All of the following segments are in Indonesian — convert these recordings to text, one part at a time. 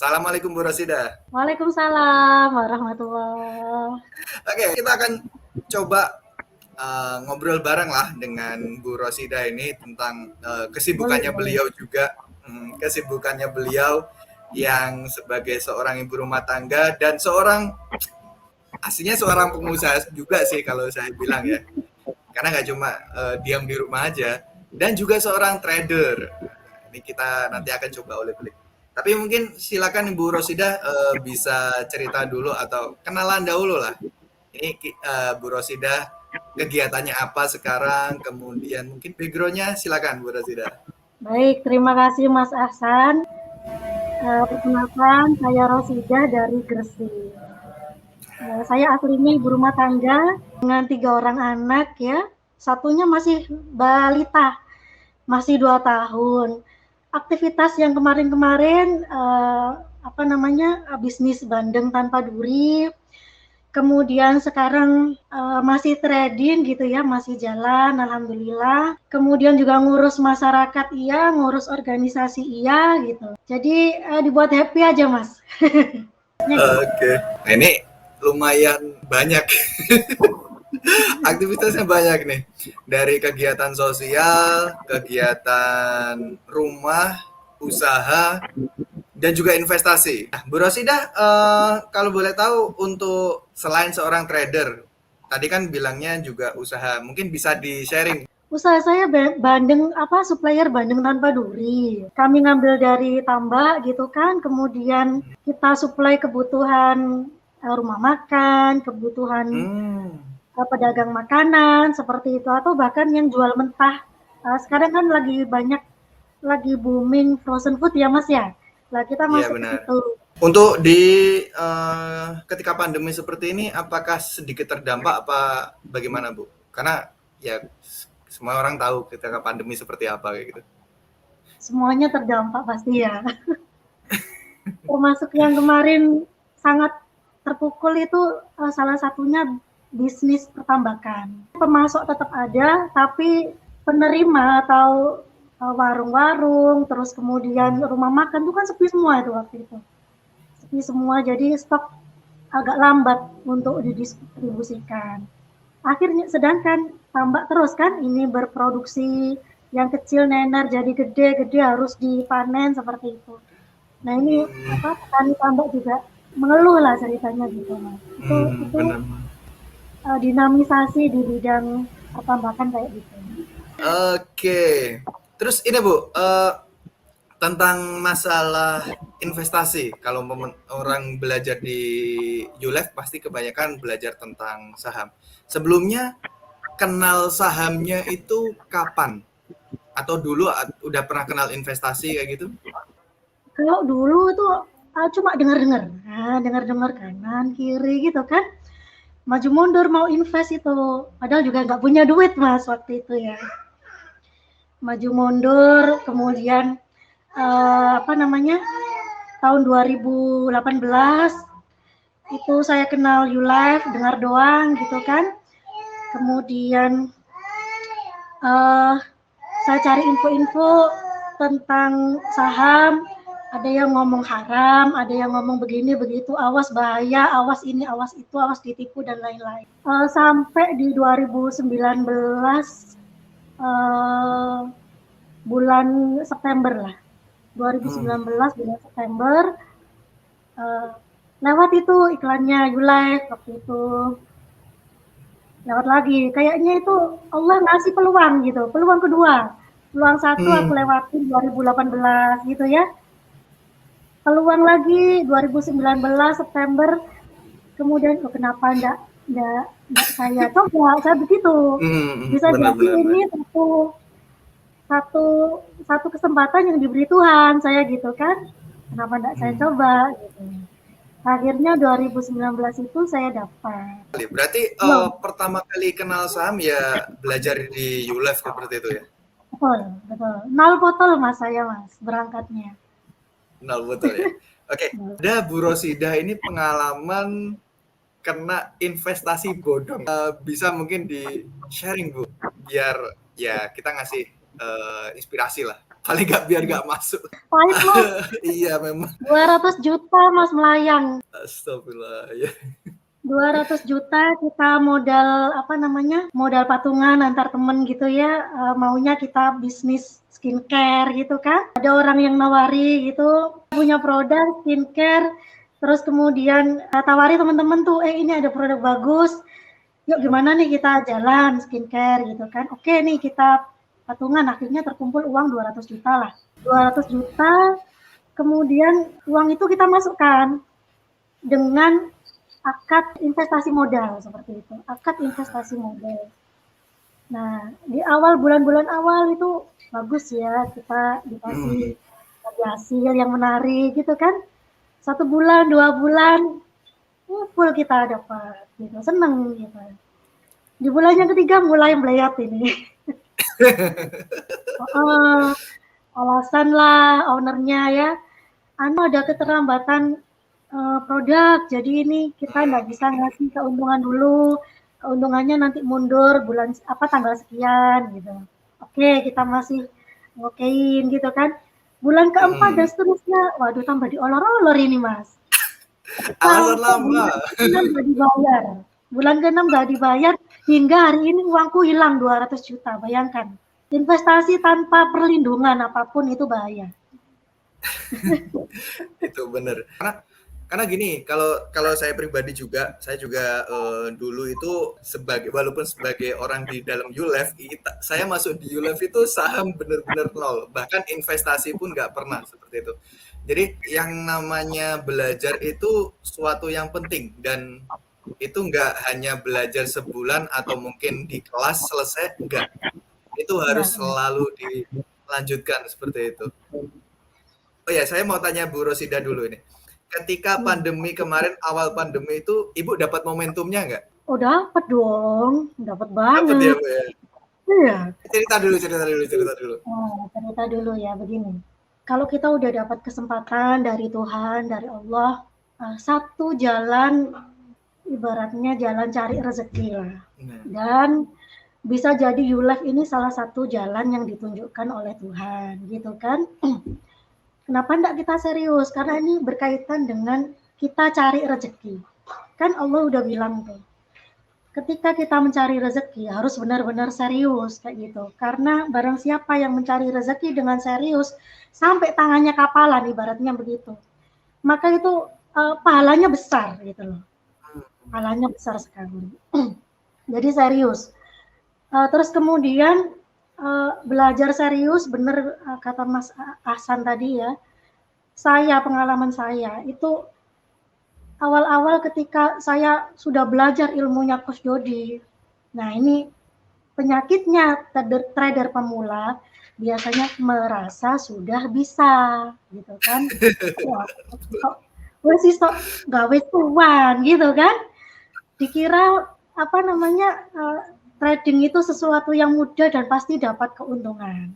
Assalamualaikum Bu Rosida. Waalaikumsalam warahmatullah. Oke, kita akan coba ngobrol bareng lah dengan Bu Rosida ini tentang Boleh, kesibukannya boleh. beliau juga, kesibukannya beliau yang sebagai seorang ibu rumah tangga dan aslinya seorang pengusaha juga sih kalau saya bilang ya. Karena nggak cuma diam di rumah aja, dan juga seorang trader. Ini kita nanti akan coba ulik-ulik. Tapi mungkin silakan Ibu Rosida bisa cerita dulu atau kenalan dahulu lah. Ini Bu Rosida kegiatannya apa sekarang, kemudian mungkin backgroundnya silakan Bu Rosida. Baik, terima kasih Mas Ahsan. Perkenalkan, saya Rosidah dari Gresik. Saya aslinya ibu rumah tangga dengan 3 orang anak ya. Satunya masih balita, masih 2 tahun. Aktivitas yang kemarin-kemarin bisnis bandeng tanpa duri. Kemudian sekarang masih trading gitu ya, masih jalan, alhamdulillah. Kemudian juga ngurus masyarakat iya, ngurus organisasi iya gitu. Jadi dibuat happy aja mas. Oke, nah, ini lumayan banyak aktivitasnya banyak nih. Dari kegiatan sosial, kegiatan rumah, usaha, dan juga investasi. Nah, Bu Rosida, kalau boleh tahu untuk selain seorang trader, tadi kan bilangnya juga usaha, mungkin bisa di-sharing. Usaha saya bandeng supplier bandeng tanpa duri. Kami ngambil dari tambak gitu kan, kemudian kita supply kebutuhan rumah makan, kebutuhan pedagang makanan seperti itu atau bahkan yang jual mentah. Sekarang kan lagi booming frozen food ya Mas ya. Lah kita Iya masuk ke benar. situ. Untuk ketika pandemi seperti ini, apakah sedikit terdampak apa bagaimana Bu? Karena ya semua orang tahu ketika pandemi seperti apa kayak gitu. Semuanya terdampak pasti ya. Termasuk yang kemarin sangat terpukul itu salah satunya bisnis pertambakan. Pemasok tetap ada, tapi penerima atau warung-warung, terus kemudian rumah makan itu kan sepi semua itu waktu itu. Sepi semua, jadi stok agak lambat untuk didistribusikan. Akhirnya sedangkan tambak terus kan ini berproduksi yang kecil nenar jadi gede-gede harus dipanen seperti itu. Nah ini petani tambak juga mengeluh lah ceritanya gitu mas. Itu Benar. dinamisasi di bidang pertambakan kayak gitu. Oke. Terus ini Bu, tentang masalah investasi. Kalau orang belajar di ULEF pasti kebanyakan belajar tentang saham. Sebelumnya kenal sahamnya itu kapan? Atau dulu udah pernah kenal investasi kayak gitu? Kalau dulu tuh cuma dengar-dengar, dengar-dengar kanan kiri gitu kan, maju mundur mau invest itu, padahal juga nggak punya duit mas waktu itu ya, maju mundur, kemudian tahun 2018 itu saya kenal YouLife, dengar doang gitu kan, kemudian saya cari info-info tentang saham, ada yang ngomong haram, ada yang ngomong begini begitu, awas bahaya, awas ini, awas itu, awas ditipu dan lain-lain. Sampai di 2019 bulan September lah, 2019 bulan September lewat itu iklannya YouLife waktu itu. Lewat lagi, kayaknya itu Allah ngasih peluang gitu, peluang kedua. Peluang satu aku lewatin 2018 gitu ya. Peluang lagi 2019 September, kemudian kenapa enggak saya coba, saya begitu. Bisa jadi ini satu kesempatan yang diberi Tuhan saya gitu kan. Kenapa enggak saya coba gitu. Akhirnya 2019 itu saya dapat. Berarti pertama kali kenal saham ya belajar di ULEF seperti itu ya? Betul, betul. 0 botol mas saya mas berangkatnya. 0 botol ya? Oke, ada Bu Rosida ini pengalaman kena investasi bodong. Bisa mungkin di sharing Bu, biar ya kita ngasih inspirasi lah. paling nggak biar nggak masuk. Pahit Mas, Iya memang. 200 juta Mas melayang. Astagfirullah. Ya. 200 juta kita modal apa namanya? Modal patungan antar temen gitu ya. Maunya kita bisnis skincare gitu kan. Ada orang yang nawari gitu punya produk skincare, terus kemudian tawari teman-teman tuh, ini ada produk bagus. Yuk gimana nih kita jalan skincare gitu kan. Oke nih kita patungan, akhirnya terkumpul uang 200 juta lah. 200 juta, kemudian uang itu kita masukkan dengan akad investasi modal seperti itu, akad investasi modal. Nah, di awal bulan-bulan awal itu bagus ya, kita dikasih hasil yang menarik gitu kan. 1 bulan, 2 bulan, full kita dapat, gitu, seneng gitu. Di bulan yang ketiga mulai melayat ini. Alasan lah ownernya ya, ada keterlambatan produk, jadi ini kita nggak bisa ngasih keuntungan dulu, keuntungannya nanti mundur bulan tanggal sekian gitu. Oke, kita masih ngokein gitu kan. Bulan keempat dan seterusnya, waduh tambah diolor-olor ini Mas. Alasan lama. Bulan ke-6 nggak dibayar, hingga hari ini uangku hilang 200 juta, bayangkan. Investasi tanpa perlindungan apapun itu bahaya. Itu benar. Karena gini, kalau saya pribadi juga, saya juga dulu itu walaupun sebagai orang di dalam ULEF, saya masuk di ULEF itu saham benar-benar nol, bahkan investasi pun nggak pernah seperti itu. Jadi yang namanya belajar itu suatu yang penting, dan itu nggak hanya belajar sebulan atau mungkin di kelas selesai, enggak. Itu harus selalu dilanjutkan seperti itu. Oh ya, saya mau tanya Bu Rosida dulu ini. Ketika pandemi kemarin, awal pandemi itu, Ibu dapat momentumnya nggak? Oh dapat dong, dapat banget. Dapat ya, Bu ya? Iya. Cerita dulu. Cerita dulu ya, begini. Kalau kita udah dapat kesempatan dari Tuhan, dari Allah, satu jalan, ibaratnya jalan cari rezeki lah. Dan bisa jadi ULEF ini salah satu jalan yang ditunjukkan oleh Tuhan, gitu kan? Kenapa enggak kita serius? Karena ini berkaitan dengan kita cari rezeki. Kan Allah udah bilang tuh, ketika kita mencari rezeki harus benar-benar serius kayak gitu. Karena barang siapa yang mencari rezeki dengan serius sampai tangannya kapalan, ibaratnya begitu, maka itu pahalanya besar gitu loh. Pahalanya besar sekali. Jadi serius. Terus kemudian belajar serius, benar kata Mas Ahsan tadi ya. Pengalaman saya itu awal-awal ketika saya sudah belajar ilmunya Coach Dodi. Nah ini penyakitnya trader pemula biasanya merasa sudah bisa, gitu kan? Wah, sih gawe tuan gitu kan? Dikira trading itu sesuatu yang mudah dan pasti dapat keuntungan.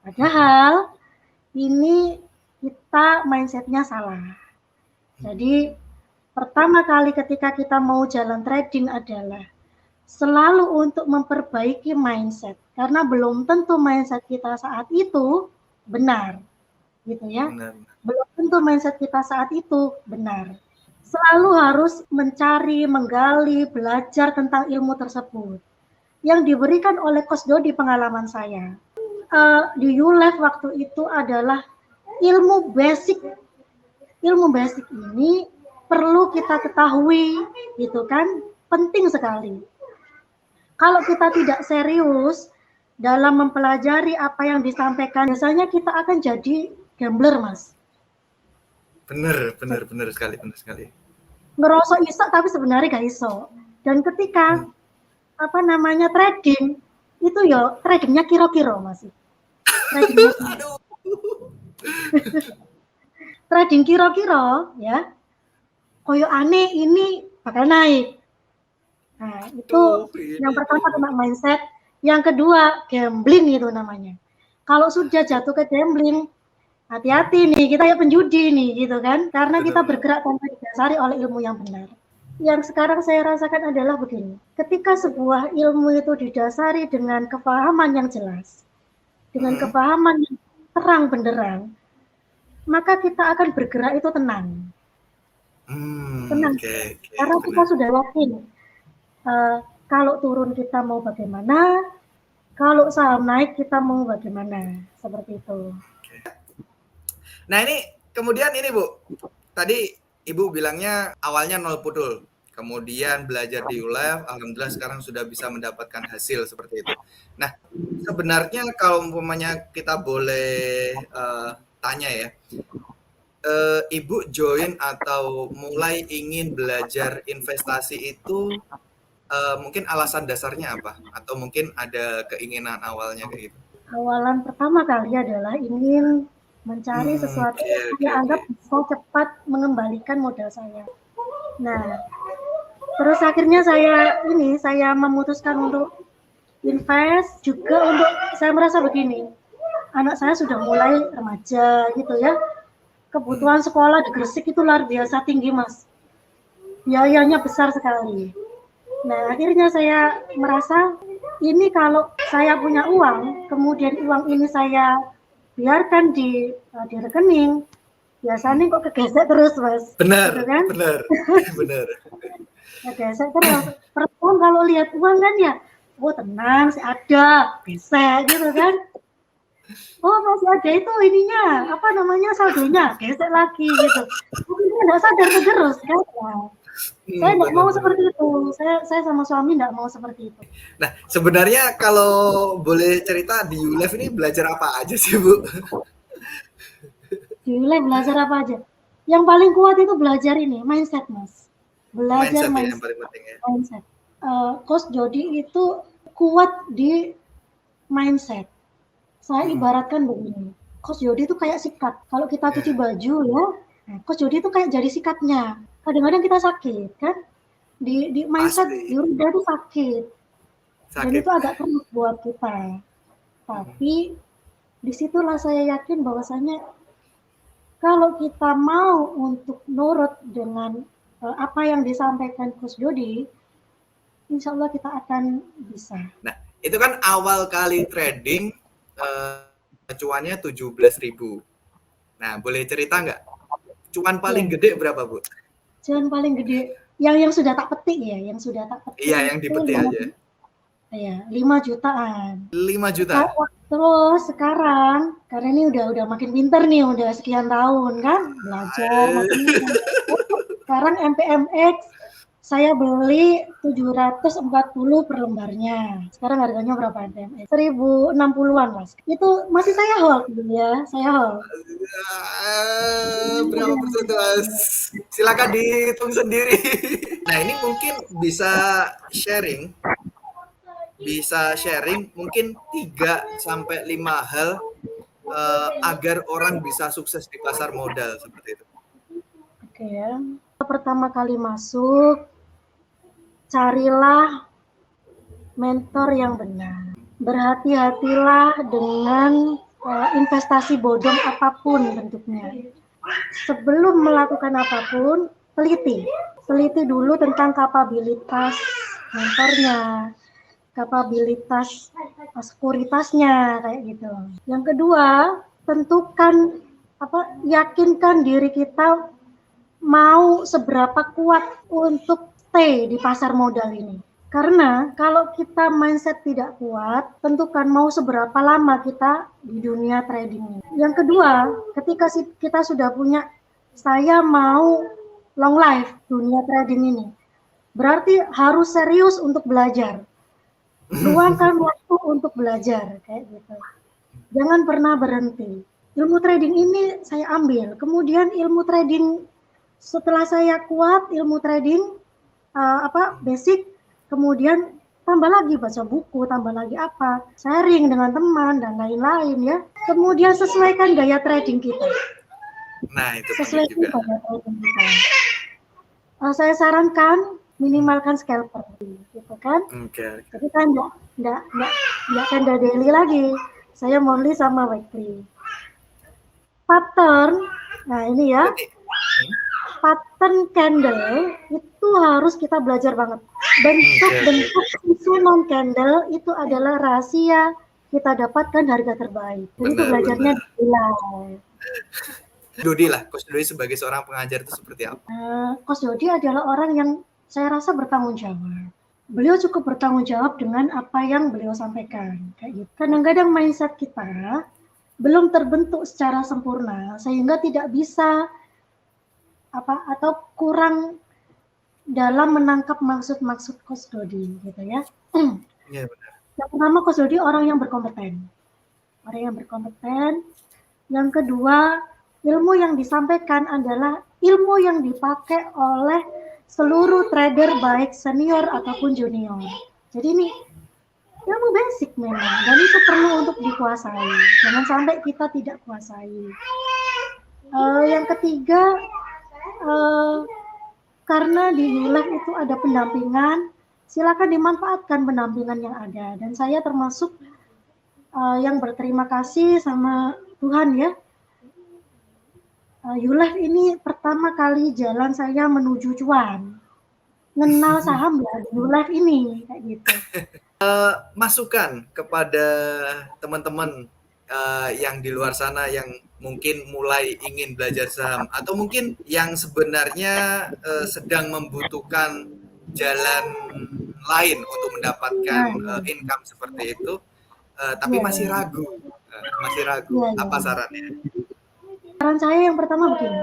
Padahal ini kita mindsetnya salah. Jadi pertama kali ketika kita mau jalan trading adalah selalu untuk memperbaiki mindset, karena belum tentu mindset kita saat itu benar, gitu ya. Belum tentu mindset kita saat itu benar. Selalu harus mencari, menggali, belajar tentang ilmu tersebut. Yang diberikan oleh Coach Dodi pengalaman saya di ULEF waktu itu adalah ilmu basic. Ilmu basic ini perlu kita ketahui, gitu kan? Penting sekali. Kalau kita tidak serius dalam mempelajari apa yang disampaikan, biasanya kita akan jadi gambler, Mas. Benar sekali. Ngerosok iso tapi sebenarnya gak iso. Dan ketika trading itu ya tradingnya kira-kira masih. Trading kira-kira ya. Koyo aneh ini bakal naik. Nah, itu yang pertama tentang mindset, yang kedua gambling itu namanya. Kalau sudah jatuh ke gambling, hati-hati nih, kita ya penjudi nih gitu kan, karena kita bergerak tanpa didasari oleh ilmu yang benar. Yang sekarang saya rasakan adalah begini, ketika sebuah ilmu itu didasari dengan kepahaman yang jelas, dengan kepahaman yang terang benderang, maka kita akan bergerak itu tenang. Tenang. Karena kita sudah yakin kalau turun kita mau bagaimana, kalau saham naik kita mau bagaimana, seperti itu. Nah ini kemudian ini Bu, tadi Ibu bilangnya awalnya nol pudul, kemudian belajar di ULEF, alhamdulillah sekarang sudah bisa mendapatkan hasil seperti itu. Nah sebenarnya kalau umpamanya kita boleh tanya ya, Ibu join atau mulai ingin belajar investasi itu mungkin alasan dasarnya apa? Atau mungkin ada keinginan awalnya kayak gitu? Awalan pertama kali adalah ingin mencari sesuatu yang saya anggap bisa cepat mengembalikan modal saya. Nah, terus akhirnya saya memutuskan untuk invest juga untuk saya merasa begini. Anak saya sudah mulai remaja gitu ya. Kebutuhan sekolah di Gresik itu luar biasa tinggi, Mas. Biayanya besar sekali. Nah, akhirnya saya merasa ini kalau saya punya uang, kemudian uang ini saya biarkan di rekening, biasanya kok kegesek terus, Mas. Benar, gitu kan? benar. Kegesek terus. Perempuan kalau lihat uang kan ya, oh tenang, sih ada, gesek gitu kan. Oh masih ada itu ininya, apa namanya saldonya, gesek lagi gitu. Tapi dia nggak sadar terus kan. Saya nggak mau seperti itu. Saya sama suami nggak mau seperti itu. Nah, sebenarnya kalau boleh cerita di ULEF ini belajar apa aja sih, Bu? Di ULEF belajar apa aja? Yang paling kuat itu belajar ini, mindset, Mas. Belajar mindset. Yang paling penting ya. Mindset. Coach Jody itu kuat di mindset. Saya ibaratkan begini. Coach Jody itu kayak sikat. Kalau kita cuci baju ya, Coach Jody itu kayak jadi sikatnya. Kadang-kadang kita sakit kan, di mindset di lidah itu sakit, dan itu agak keras buat kita. Tapi disitulah saya yakin bahwasanya kalau kita mau untuk nurut dengan apa yang disampaikan Coach Jody, insya Allah kita akan bisa. Nah, itu kan awal kali trading cuannya 17.000. Nah, boleh cerita nggak? Cuan paling gede berapa, Bu? Cuan paling gede yang sudah tak petik ya, yang sudah tak petik. Iya, yang dipetik aja. Iya, 5 jutaan. 5 juta. Terus sekarang karena ini udah makin pinter nih, udah sekian tahun kan belajar. Sekarang MPMX saya beli 740 per lembarnya. Sekarang harganya berapa MPMX? 1060-an, Mas. Itu masih saya hold dulu ya, saya hold. Berapa persen tuh, Mas? Silakan dihitung sendiri. Nah, ini mungkin bisa sharing mungkin 3 sampai 5 hal agar orang bisa sukses di pasar modal seperti itu. Oke ya. Pertama kali masuk, carilah mentor yang benar. Berhati-hatilah dengan investasi bodong apapun bentuknya. Sebelum melakukan apapun, teliti dulu tentang kapabilitas mentornya, kapabilitas sekuritasnya kayak gitu. Yang kedua, tentukan yakinkan diri kita mau seberapa kuat untuk stay di pasar modal ini. Karena kalau kita mindset tidak kuat, tentukan mau seberapa lama kita di dunia trading ini. Yang kedua, ketika kita sudah punya, saya mau long life dunia trading ini, berarti harus serius untuk belajar. Luangkan waktu untuk belajar, kayak gitu. Jangan pernah berhenti. Ilmu trading ini saya ambil, kemudian ilmu trading setelah saya kuat, ilmu trading basic, kemudian tambah lagi baca buku, tambah lagi sharing dengan teman dan lain-lain ya. Kemudian sesuaikan gaya trading kita. Nah, itu sesuaikan gaya trading kita. Saya sarankan minimalkan scalper, gitu kan? Jadi kan nggak candle daily lagi. Saya monthly sama weekly. Pattern, nah ini ya. Pattern candle itu harus kita belajar banget. Bentuk-bentuk susunan candle itu adalah rahasia kita dapatkan harga terbaik. Jadi itu Benar, belajarnya benar. gila. Dodi lah, Coach Dodi sebagai seorang pengajar itu seperti apa? Coach Dodi adalah orang yang saya rasa bertanggung jawab. Beliau cukup bertanggung jawab dengan apa yang beliau sampaikan. Kayak gitu. Kadang-kadang mindset kita belum terbentuk secara sempurna sehingga tidak bisa atau kurang dalam menangkap maksud-maksud Coach Dodi gitu ya. Iya, benar. Yang pertama, Coach Dodi orang yang berkompeten. Orang yang berkompeten. Yang kedua, ilmu yang disampaikan adalah ilmu yang dipakai oleh seluruh trader baik senior ataupun junior. Jadi ini ilmu basic memang, dan itu perlu untuk dikuasai. Jangan sampai kita tidak kuasai. Yang ketiga, karena di ULEF itu ada pendampingan, silakan dimanfaatkan pendampingan yang ada. Dan saya termasuk yang berterima kasih sama Tuhan ya. ULEF ini pertama kali jalan saya menuju cuan. Ngenal saham ya di ULEF ini kayak gitu. Masukan kepada teman-teman yang di luar sana yang mungkin mulai ingin belajar saham atau mungkin yang sebenarnya sedang membutuhkan jalan lain untuk mendapatkan income seperti itu, tapi masih ragu, apa sarannya? Saran saya yang pertama begini,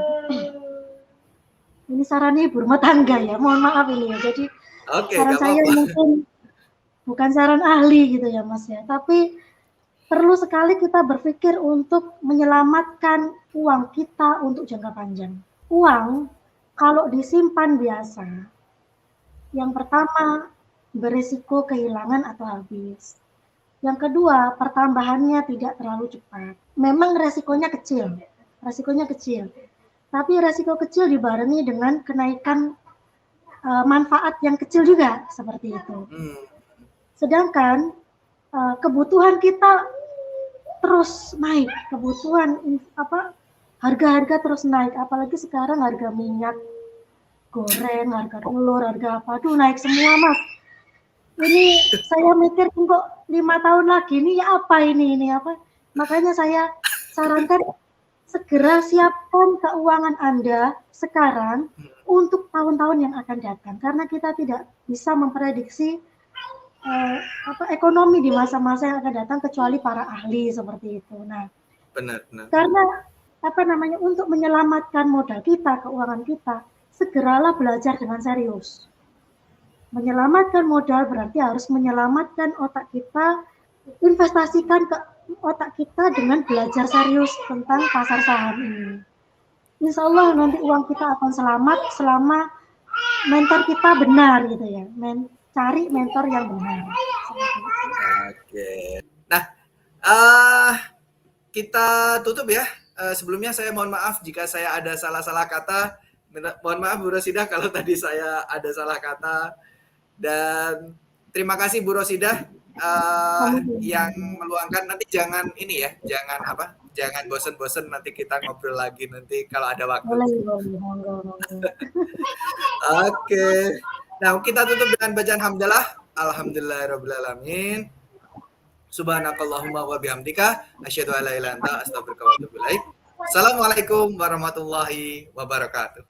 ini sarannya ibu rumah tangga ya, mohon maaf ini ya, jadi saran saya mungkin bukan saran ahli gitu ya Mas ya, tapi perlu sekali kita berpikir untuk menyelamatkan uang kita untuk jangka panjang. Uang kalau disimpan biasa, yang pertama berisiko kehilangan atau habis. Yang kedua, pertambahannya tidak terlalu cepat. Memang resikonya kecil, tapi resiko kecil dibarengi dengan kenaikan manfaat yang kecil juga seperti itu. Sedangkan kebutuhan kita terus naik, harga-harga terus naik, apalagi sekarang harga minyak goreng, harga telur, harga naik semua Mas. Ini saya mikir kok 5 tahun lagi ini ya apa ini apa? Makanya saya sarankan segera siapkan keuangan Anda sekarang untuk tahun-tahun yang akan datang, karena kita tidak bisa memprediksi ekonomi di masa-masa yang akan datang kecuali para ahli seperti itu. Nah, benar. Karena untuk menyelamatkan modal kita, keuangan kita, segeralah belajar dengan serius. Menyelamatkan modal berarti harus menyelamatkan otak kita, investasikan ke otak kita dengan belajar serius tentang pasar saham ini. Insya Allah nanti uang kita akan selamat selama mentor kita benar gitu ya. Cari mentor yang benar. Oke. Nah, kita tutup ya. Sebelumnya saya mohon maaf jika saya ada salah-salah kata. Mohon maaf Bu Rosidah kalau tadi saya ada salah kata. Dan terima kasih Bu Rosidah yang meluangkan. Nanti jangan ini ya, jangan bosen-bosen, nanti kita ngobrol lagi nanti kalau ada waktu. Oke. Nah, kita tutup dengan bacaan hamdalah. Alhamdulillahirrabbilalamin. Subhanakallahumma wa bihamdika asyhadu an la ilaha illa anta astaghfiruka wa atubu ilaik. Assalamualaikum warahmatullahi wabarakatuh.